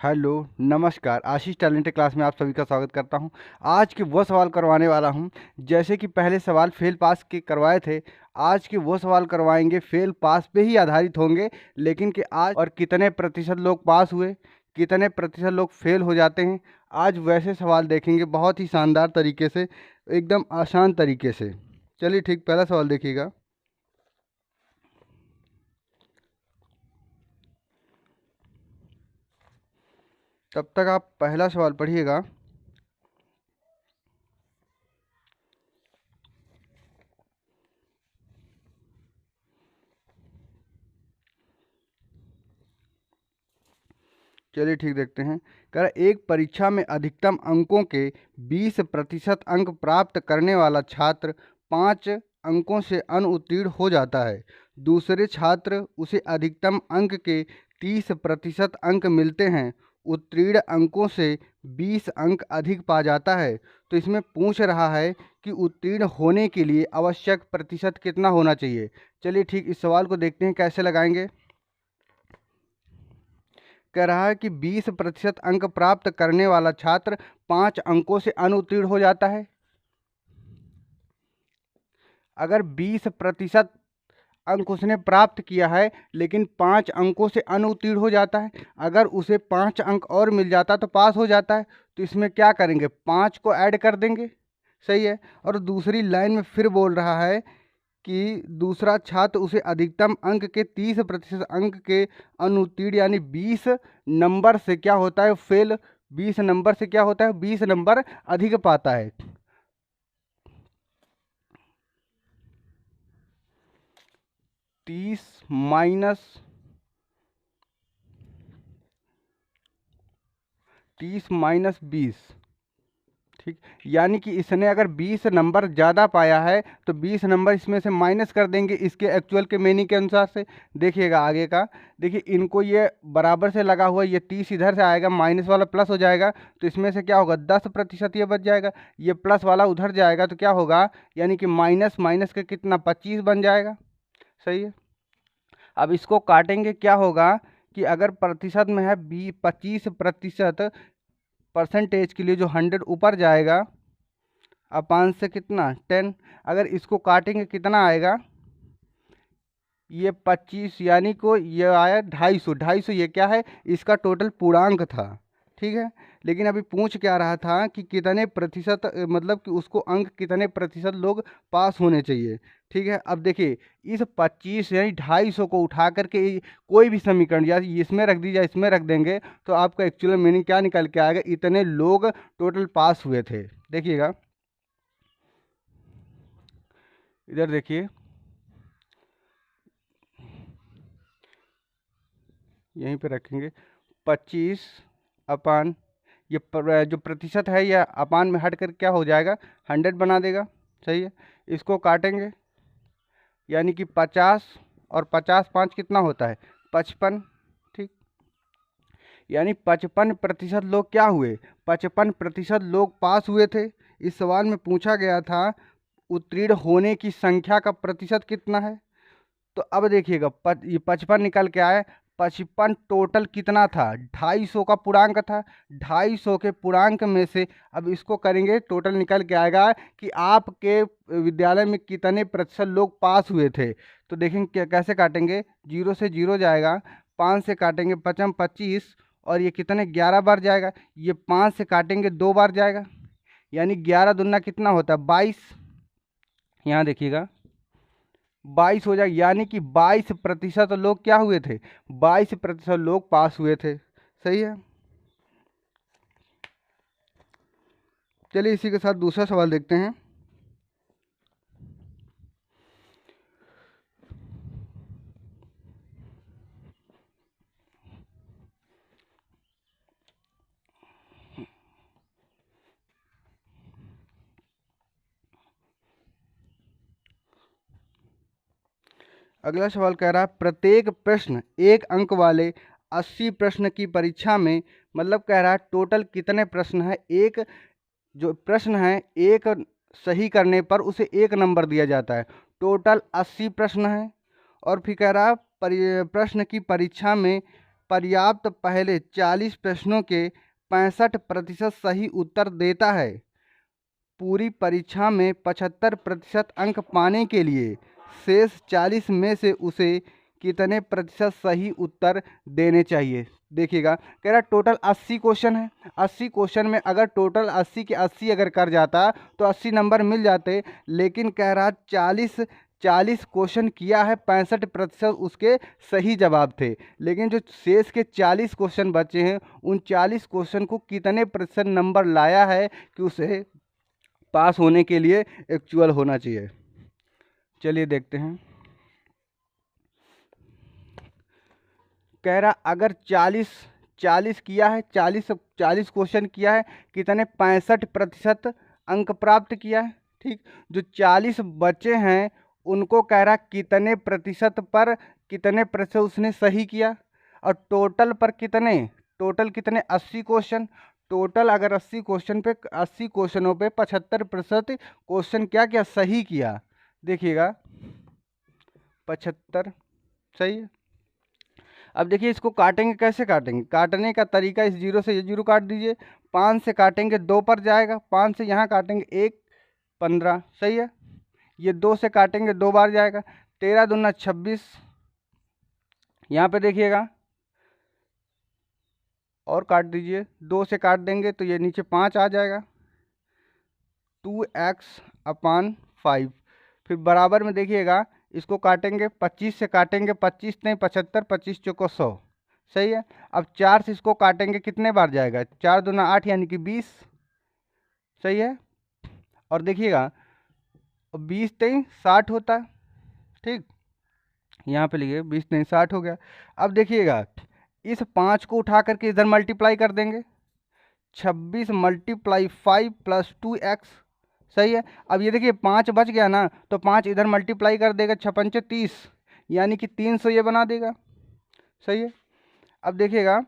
Hello, नमस्कार। आशीष talent class में आप सभी का स्वागत करता हूं। आज के वो सवाल करवाने वाला हूं जैसे कि पहले सवाल फेल पास के करवाए थे। आज के वो सवाल करवाएंगे फेल पास पे ही आधारित होंगे, लेकिन कि आज और कितने प्रतिशत लोग पास हुए, कितने प्रतिशत लोग फेल हो जाते हैं, आज वैसे सवाल देखेंगे बहुत ही शानदार तरीके से, एकदम आसान तरीके से। चलिए ठीक, पहला सवाल देखिएगा। तब तक आप पहला सवाल पढ़िएगा। चलिए ठीक, देखते हैं। कह रहा एक परीक्षा में अधिकतम अंकों के 20% अंक प्राप्त करने वाला छात्र 5 अंकों से अनुत्तीर्ण हो जाता है। दूसरे छात्र उसे अधिकतम अंक के 30% अंक मिलते हैं, उत्तीर्ण अंकों से 20 अंक अधिक पा जाता है। तो इसमें पूछ रहा है कि उत्तीर्ण होने के लिए आवश्यक प्रतिशत कितना होना चाहिए। चलिए ठीक, इस सवाल को देखते हैं कैसे लगाएंगे। कह रहा है कि 20% अंक प्राप्त करने वाला छात्र 5 अंकों से अनुत्तीर्ण हो जाता है। अगर 20% अंक उसने प्राप्त किया है लेकिन 5 अंकों से अनुत्तीर्ण हो जाता है, अगर उसे 5 अंक और मिल जाता तो पास हो जाता है। तो इसमें क्या करेंगे, 5 को ऐड कर देंगे। सही है। और दूसरी लाइन में फिर बोल रहा है कि दूसरा छात्र उसे अधिकतम अंक के 30% अंक के अनुत्तीर्ण यानी 20 नंबर से क्या होता है, फेल। 20 नंबर से क्या होता है, 20 नंबर अधिक पाता है। 30 माइनस 20, ठीक। यानी कि इसने अगर 20 नंबर ज़्यादा पाया है तो 20 नंबर इसमें से माइनस कर देंगे इसके एक्चुअल के मीनिंग के अनुसार से। देखिएगा आगे का, देखिए इनको ये बराबर से लगा हुआ, ये 30 इधर से आएगा, माइनस वाला प्लस हो जाएगा, तो इसमें से क्या होगा, 10% ये बच जाएगा। ये प्लस वाला उधर जाएगा तो क्या होगा, यानी कि माइनस माइनस का कितना, 25 बन जाएगा। सही है। अब इसको काटेंगे, क्या होगा कि अगर प्रतिशत में है 25% परसेंटेज के लिए जो 100 ऊपर जाएगा अपान से कितना 10, अगर इसको काटेंगे कितना आएगा, ये 25 यानी को ये आया 250। ये क्या है, इसका टोटल पूर्णांक था। ठीक है। लेकिन अभी पूछ क्या रहा था कि कितने प्रतिशत, मतलब कि उसको अंक कितने प्रतिशत लोग पास होने चाहिए। ठीक है। अब देखिए इस 25 यानी 250 को उठा करके कोई भी समीकरण या इसमें रख दीजिए, इसमें रख देंगे तो आपका एक्चुअल मीनिंग क्या निकल के आएगा, इतने लोग टोटल पास हुए थे। देखिएगा इधर देखिए, यहीं पे रखेंगे 25 अपान ये जो प्रतिशत है यह अपान में हट कर क्या हो जाएगा, 100 बना देगा। सही है। इसको काटेंगे यानी कि 50 और 50 5 कितना होता है, 55। ठीक। यानी 55% लोग क्या हुए, 55% लोग पास हुए थे। इस सवाल में पूछा गया था उत्तीर्ण होने की संख्या का प्रतिशत कितना है। तो अब देखिएगा ये 55 निकल के आया, 55 टोटल कितना था, 250 का पूर्णांक था। 250 के पूर्णांक में से अब इसको करेंगे, टोटल निकल के आएगा कि आपके विद्यालय में कितने प्रतिशत लोग पास हुए थे। तो देखेंगे कैसे काटेंगे, 0 से 0 जाएगा, 5 से काटेंगे 55 25, और ये कितने 11 बार जाएगा, ये 5 से काटेंगे 2 बार जाएगा, यानी 11 दूना कितना होता है 22। यहाँ देखिएगा 22 हो जाएगा, यानी कि 22% लोग क्या हुए थे, 22% लोग पास हुए थे। सही है। चलिए इसी के साथ दूसरा सवाल देखते हैं। अगला सवाल कह रहा है प्रत्येक प्रश्न 1 अंक वाले 80 प्रश्न की परीक्षा में, मतलब कह रहा है टोटल कितने प्रश्न है, एक जो प्रश्न है एक सही करने पर उसे 1 नंबर दिया जाता है। टोटल 80 प्रश्न है। और फिर कह रहा है प्रश्न की परीक्षा में पर्याप्त पहले 40 प्रश्नों के 65% सही उत्तर देता है, पूरी परीक्षा में 75% अंक पाने के लिए शेष 40 में से उसे कितने प्रतिशत सही उत्तर देने चाहिए। देखिएगा, कह रहा टोटल 80 क्वेश्चन है। 80 क्वेश्चन में अगर टोटल 80 के 80 अगर कर जाता तो 80 नंबर मिल जाते, लेकिन कह रहा 40 क्वेश्चन किया है, 65% उसके सही जवाब थे, लेकिन जो शेष के 40 क्वेश्चन बचे हैं उन 40 क्वेश्चन को कितने प्रतिशत नंबर लाया है कि उसे पास होने के लिए एक्चुअल होना चाहिए। चलिए देखते हैं। कह रहा अगर 40 किया है, 40 क्वेश्चन किया है, कितने 65% अंक प्राप्त किया है। ठीक, जो 40 बचे हैं उनको कह रहा कितने प्रतिशत उसने सही किया, और टोटल पर टोटल कितने 80 क्वेश्चन। टोटल अगर 80 क्वेश्चनों पे 75% क्वेश्चन क्या किया, सही किया। देखिएगा 75 सही है। अब देखिए इसको काटेंगे, कैसे काटेंगे, काटने का तरीका, इस 0 से ये 0 काट दीजिए, 5 से काटेंगे 2 पर जाएगा, 5 से यहाँ काटेंगे 1, 15 सही है। ये 2 से काटेंगे 2 बार जाएगा, 13 दूना 26, यहाँ पे देखिएगा और काट दीजिए, 2 से काट देंगे तो ये नीचे 5 आ जाएगा, 2x/5। फिर बराबर में देखिएगा इसको काटेंगे, 25 से काटेंगे, 25 नहीं 75, 25 चौको 100 सही है। अब 4 से इसको काटेंगे, कितने बार जाएगा, 4 दूना 8 यानी कि 20 सही है। और देखिएगा 20 नहीं 60 होता है। ठीक, यहाँ पे लिखिए 20 नहीं 60 हो गया। अब देखिएगा इस 5 को उठा करके इधर मल्टीप्लाई कर देंगे, 26 × 5 + 2x सही है। अब ये देखिए 5 बच गया ना, तो 5 इधर मल्टीप्लाई कर देगा, 6×5 = 30 यानी कि 300 ये बना देगा सही है। अब देखिएगा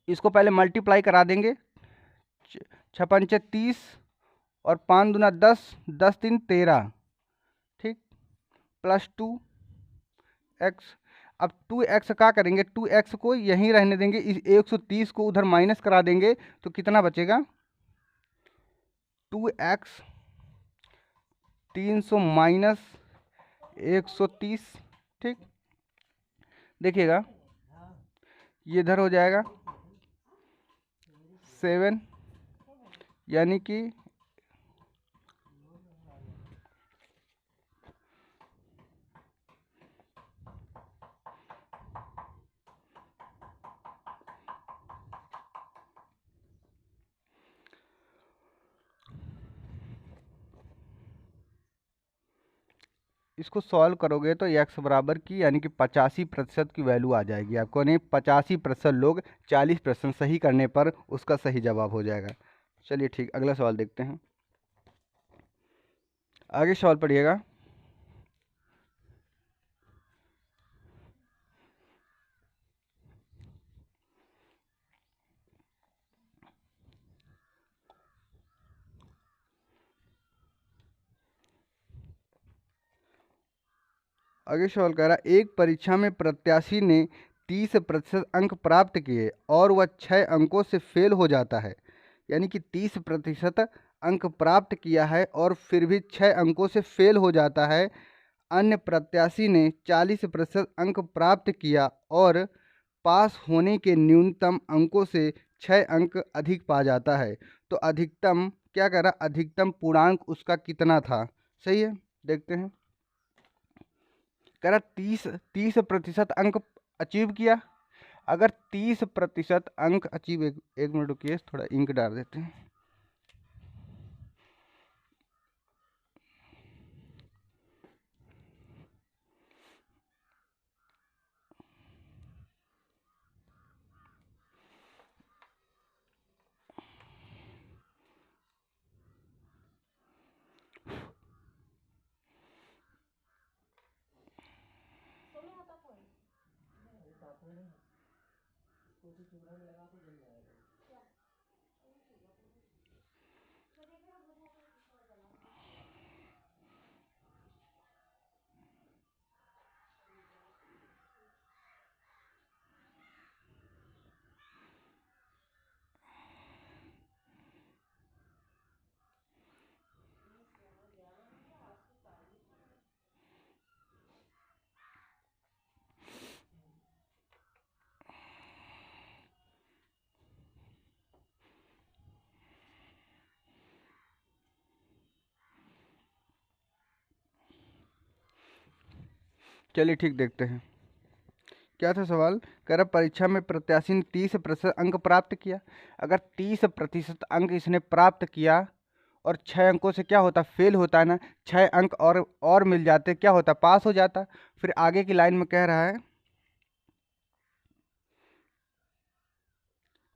इसको पहले मल्टीप्लाई करा देंगे, 6×5 = 30 और 5 दूना 10, 10 3 13 ठीक, + 2x। अब 2x क्या करेंगे, 2x को यहीं रहने देंगे, इस 130 को उधर माइनस करा देंगे तो कितना बचेगा, 2x 300 - 130 ठीक। देखिएगा ये इधर हो जाएगा 7 यानी कि इसको सॉल्व करोगे तो x बराबर की यानी कि 85% की वैल्यू आ जाएगी आपको, नहीं 85% लोग 40 प्रश्न सही करने पर उसका सही जवाब हो जाएगा। चलिए ठीक, अगला सवाल देखते हैं। आगे सवाल पढ़िएगा। आगे सवाल कह रहा है एक परीक्षा में प्रत्याशी ने 30% अंक प्राप्त किए और वह 6 अंकों से फेल हो जाता है, यानी कि 30% अंक प्राप्त किया है और फिर भी 6 अंकों से फेल हो जाता है। अन्य प्रत्याशी ने 40% अंक प्राप्त किया और पास होने के न्यूनतम अंकों से 6 अंक अधिक पा जाता है, तो अधिकतम क्या कह रहा, अधिकतम पूर्णांक उसका कितना था। सही है, देखते हैं। कह रहा 30% अंक अचीव किया। अगर 30% अंक अचीव, एक मिनट रुकिए, थोड़ा इंक डाल देते हैं। चलिए ठीक, देखते हैं क्या था सवाल। कह रहा परीक्षा में प्रत्याशी ने 30% अंक प्राप्त किया। अगर 30% अंक इसने प्राप्त किया और 6 अंकों से क्या होता, फेल होता है ना, 6 अंक और मिल जाते, क्या होता, पास हो जाता। फिर आगे की लाइन में कह रहा है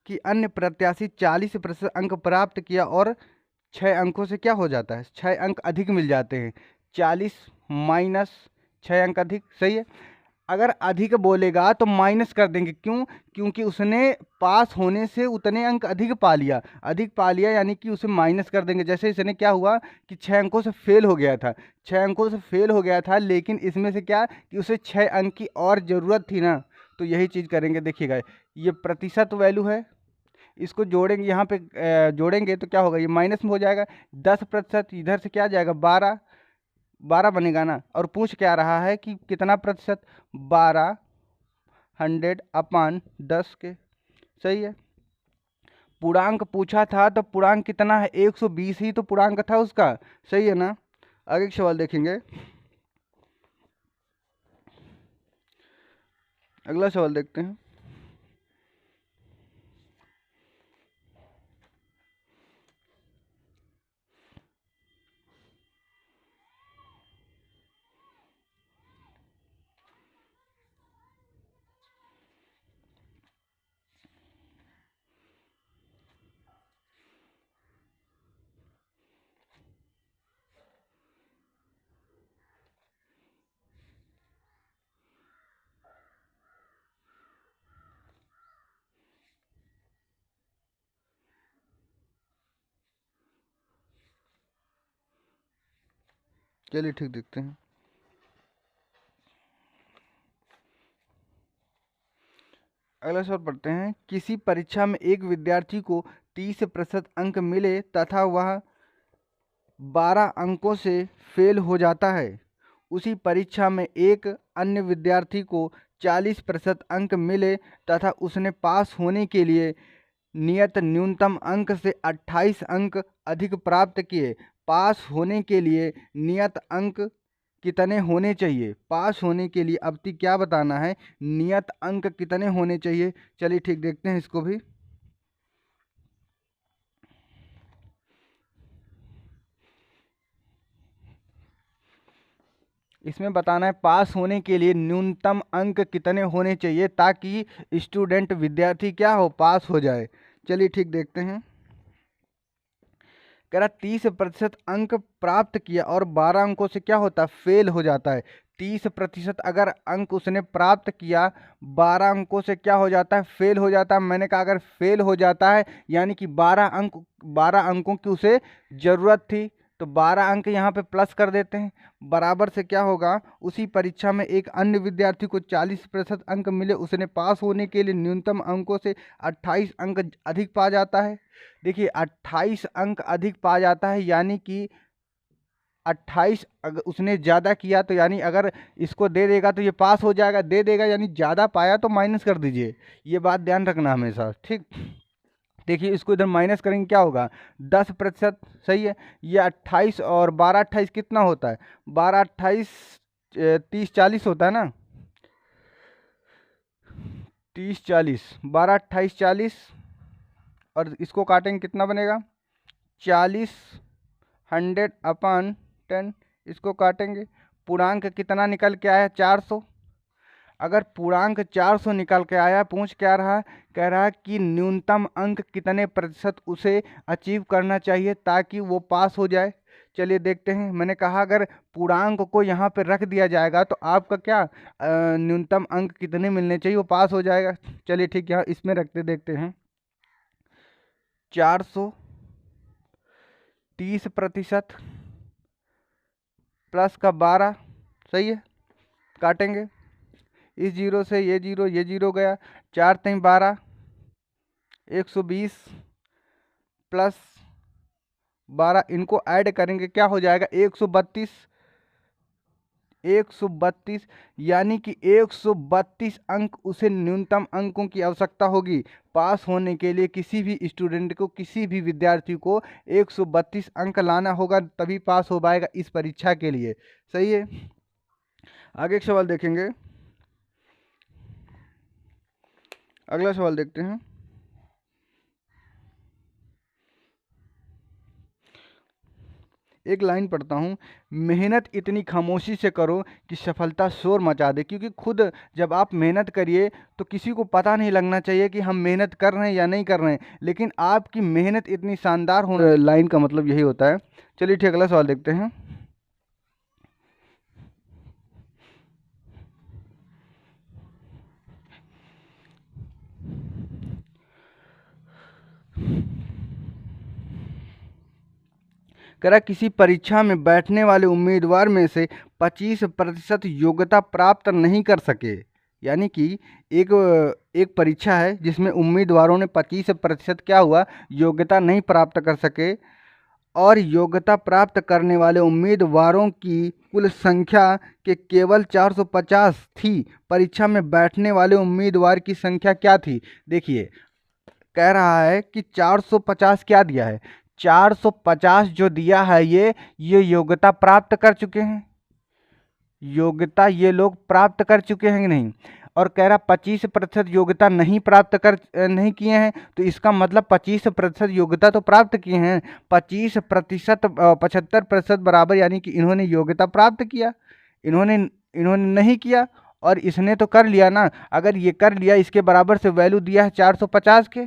कि अन्य प्रत्याशी 40% अंक प्राप्त किया और 6 अंकों से क्या हो जाता है, 6 अंक अधिक मिल जाते हैं। 40 माइनस 6 अंक अधिक, सही है। अगर अधिक बोलेगा तो माइनस कर देंगे, क्यों, क्योंकि उसने पास होने से उतने अंक अधिक पा लिया, अधिक पा लिया, यानी कि उसे माइनस कर देंगे। जैसे इसने क्या हुआ कि 6 अंकों से फेल हो गया था, 6 अंकों से फेल हो गया था, लेकिन इसमें से क्या कि उसे 6 अंक की और ज़रूरत थी ना, तो यही चीज़ करेंगे। देखिएगा ये प्रतिशत वैल्यू है, इसको जोड़ेंगे, यहाँ पे जोड़ेंगे तो क्या होगा, ये माइनस में हो जाएगा। 10% इधर से क्या जाएगा, 12 बनेगा ना। और पूछ क्या रहा है कि कितना प्रतिशत, 12 100/10 के, सही है। पूर्णांक पूछा था तो पूर्णांक कितना है, 120 ही तो पूर्णांक था उसका, सही है ना। आगे के सवाल देखेंगे। अगला सवाल देखते हैं। चलिए ठीक, देखते हैं। अगला सवाल पढ़ते हैं। किसी परीक्षा में एक विद्यार्थी को 30% अंक मिले तथा वह 12 अंकों से फेल हो जाता है। उसी परीक्षा में एक अन्य विद्यार्थी को 40% अंक मिले तथा उसने पास होने के लिए नियत न्यूनतम अंक से 28 अंक अधिक प्राप्त किए। पास होने के लिए नियत अंक कितने होने चाहिए, पास होने के लिए अब तक क्या बताना है, नियत अंक कितने होने चाहिए। चलिए ठीक, देखते हैं इसको भी। इसमें बताना है पास होने के लिए न्यूनतम अंक कितने होने चाहिए ताकि स्टूडेंट विद्यार्थी क्या हो, पास हो जाए। चलिए ठीक, देखते हैं। कह रहा 30% अंक प्राप्त किया और 12 अंकों से क्या होता है, फेल हो जाता है। 30% अगर अंक उसने प्राप्त किया, 12 अंकों से क्या हो जाता है, फेल हो जाता है। मैंने कहा अगर फेल हो जाता है यानी कि 12 अंकों की उसे जरूरत थी, तो 12 अंक यहाँ पे प्लस कर देते हैं। बराबर से क्या होगा, उसी परीक्षा में एक अन्य विद्यार्थी को 40% अंक मिले, उसने पास होने के लिए न्यूनतम अंकों से 28 अंक अधिक पा जाता है। देखिए 28 अंक अधिक पा जाता है, यानी कि 28 अगर उसने ज़्यादा किया तो यानी अगर इसको दे देगा तो ये पास हो जाएगा, दे देगा यानी ज़्यादा पाया तो माइनस कर दीजिए, ये बात ध्यान रखना हमेशा, ठीक। देखिए इसको इधर माइनस करेंगे क्या होगा, 10%, सही है। ये 28 और 12 28 कितना होता है, 12 28 30 40 होता है ना, 30 40, 12 28 40, और इसको काटेंगे कितना बनेगा, 40 100/10, इसको काटेंगे। पूर्णांक कितना निकल के आया, 400। अगर पूर्णांक 400 निकल के आया, पूछ क्या रहा है, कह रहा है कि न्यूनतम अंक कितने प्रतिशत उसे अचीव करना चाहिए ताकि वो पास हो जाए। चलिए देखते हैं। मैंने कहा अगर पूर्णांक को यहाँ पे रख दिया जाएगा तो आपका क्या न्यूनतम अंक कितने मिलने चाहिए, वो पास हो जाएगा। चलिए ठीक, यहाँ इसमें रखते देखते हैं। 400 30% प्लस का 12, सही है, काटेंगे। इस जीरो से ये जीरो गया, 4 3 12, 120 प्लस 12, इनको ऐड करेंगे क्या हो जाएगा, 132। 132 यानी कि 132 अंक उसे न्यूनतम अंकों की आवश्यकता होगी पास होने के लिए। किसी भी स्टूडेंट को, किसी भी विद्यार्थी को 132 अंक लाना होगा, तभी पास हो पाएगा इस परीक्षा के लिए, सही है। आगे एक सवाल देखेंगे, अगला सवाल देखते हैं। एक लाइन पढ़ता हूँ, मेहनत इतनी खामोशी से करो कि सफलता शोर मचा दे। क्योंकि खुद जब आप मेहनत करिए तो किसी को पता नहीं लगना चाहिए कि हम मेहनत कर रहे हैं या नहीं कर रहे हैं, लेकिन आपकी मेहनत इतनी शानदार होना, लाइन का मतलब यही होता है। चलिए ठीक, अगला सवाल देखते हैं। कह रहा किसी परीक्षा में बैठने वाले उम्मीदवार में से 25% योग्यता प्राप्त नहीं कर सके। यानी कि एक एक परीक्षा है जिसमें उम्मीदवारों ने 25% क्या हुआ, योग्यता नहीं प्राप्त कर सके, और योग्यता प्राप्त करने वाले उम्मीदवारों की कुल संख्या के केवल 450 थी। परीक्षा में बैठने वाले उम्मीदवार की संख्या क्या थी? देखिए, कह रहा है कि 450 क्या दिया है, 450 जो दिया है ये योग्यता प्राप्त कर चुके हैं, योग्यता ये लोग प्राप्त कर चुके हैं कि नहीं। और कह रहा 25% योग्यता नहीं किए हैं, तो इसका मतलब 25% योग्यता तो प्राप्त किए हैं। 25% 75% बराबर, यानी कि इन्होंने योग्यता प्राप्त किया, इन्होंने नहीं किया, और इसने तो कर लिया ना। अगर ये कर लिया, इसके बराबर से वैल्यू दिया है 450 के,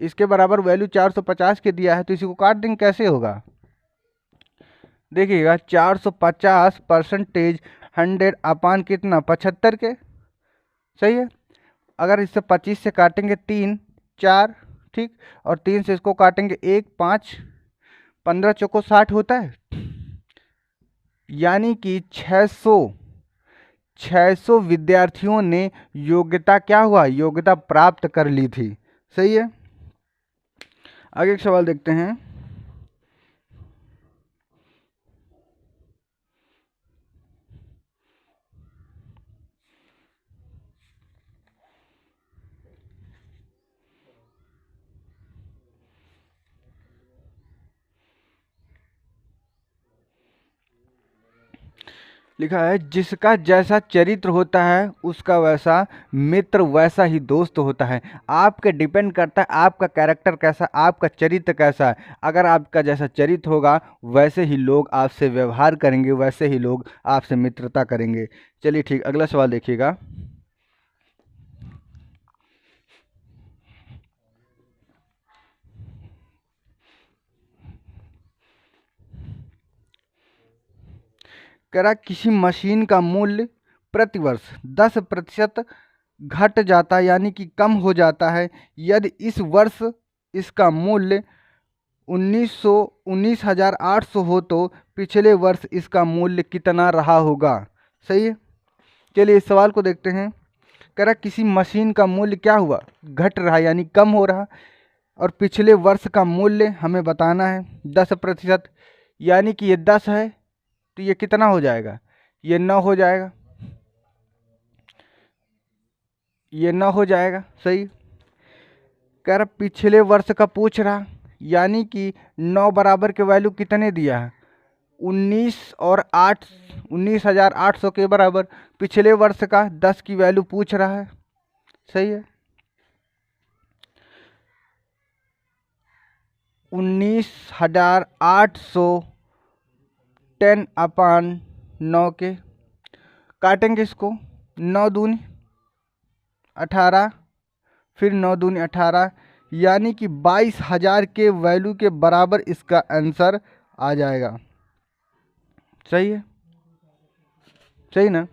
इसके बराबर वैल्यू 450 के दिया है, तो इसी को काट देंगे, कैसे होगा? देखिएगा, 450 परसेंटेज 100 अपान कितना, 75 के, सही है। अगर इससे 25 से काटेंगे 3 4, ठीक, और 3 से इसको काटेंगे 1 5, 15 चौको 60 होता है। यानी कि 600 विद्यार्थियों ने योग्यता क्या हुआ, योग्यता प्राप्त कर ली थी, सही है। आगे एक सवाल देखते हैं। लिखा है, जिसका जैसा चरित्र होता है उसका वैसा मित्र वैसा ही दोस्त होता है। आपके डिपेंड करता है आपका कैरेक्टर कैसा, आपका चरित्र कैसा है। अगर आपका जैसा चरित्र होगा वैसे ही लोग आपसे व्यवहार करेंगे, वैसे ही लोग आपसे मित्रता करेंगे। चलिए ठीक, अगला सवाल देखिएगा। कह रहा किसी मशीन का मूल्य प्रतिवर्ष 10% घट जाता है, यानी कि कम हो जाता है। यदि इस वर्ष इसका मूल्य 19,800 हो तो पिछले वर्ष इसका मूल्य कितना रहा होगा, सही है। चलिए इस सवाल को देखते हैं। कह रहा किसी मशीन का मूल्य क्या हुआ, घट रहा, यानी कम हो रहा, और पिछले वर्ष का मूल्य हमें बताना है 10%, यानी कि ये 10 है तो ये कितना हो जाएगा, ये 9 हो जाएगा, ये 9 हो जाएगा, सही। कह रहा पिछले वर्ष का पूछ रहा, यानी कि 9 बराबर के वैल्यू कितने दिया है, 19,800 के बराबर। पिछले वर्ष का 10 की वैल्यू पूछ रहा है, सही है। 19,800 10/9 के काटेंगे इसको, 9 दूनी 18, फिर 9 दूनी 18, यानी कि 22,000 के वैल्यू के बराबर इसका आंसर आ जाएगा, सही है, सही ना।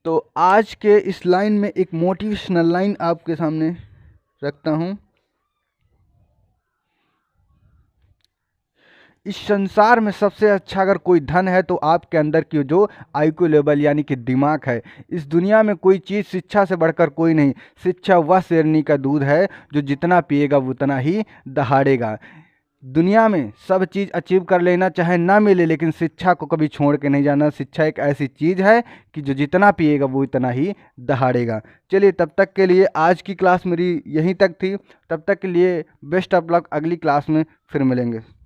तो आज के इस लाइन में एक मोटिवेशनल लाइन आपके सामने रखता हूँ। इस संसार में सबसे अच्छा अगर कोई धन है तो आपके अंदर की जो आईक्यू लेवल यानी कि दिमाग है। इस दुनिया में कोई चीज़ शिक्षा से बढ़कर कोई नहीं। शिक्षा वह शेरनी का दूध है जो जितना पिएगा वो उतना ही दहाड़ेगा। दुनिया में सब चीज़ अचीव कर लेना चाहे ना मिले, लेकिन शिक्षा को कभी छोड़ के नहीं जाना। शिक्षा एक ऐसी चीज़ है कि जो जितना पिएगा वो इतना ही दहाड़ेगा। चलिए तब तक के लिए आज की क्लास मेरी यहीं तक थी। तब तक के लिए बेस्ट ऑफ लक, अगली क्लास में फिर मिलेंगे।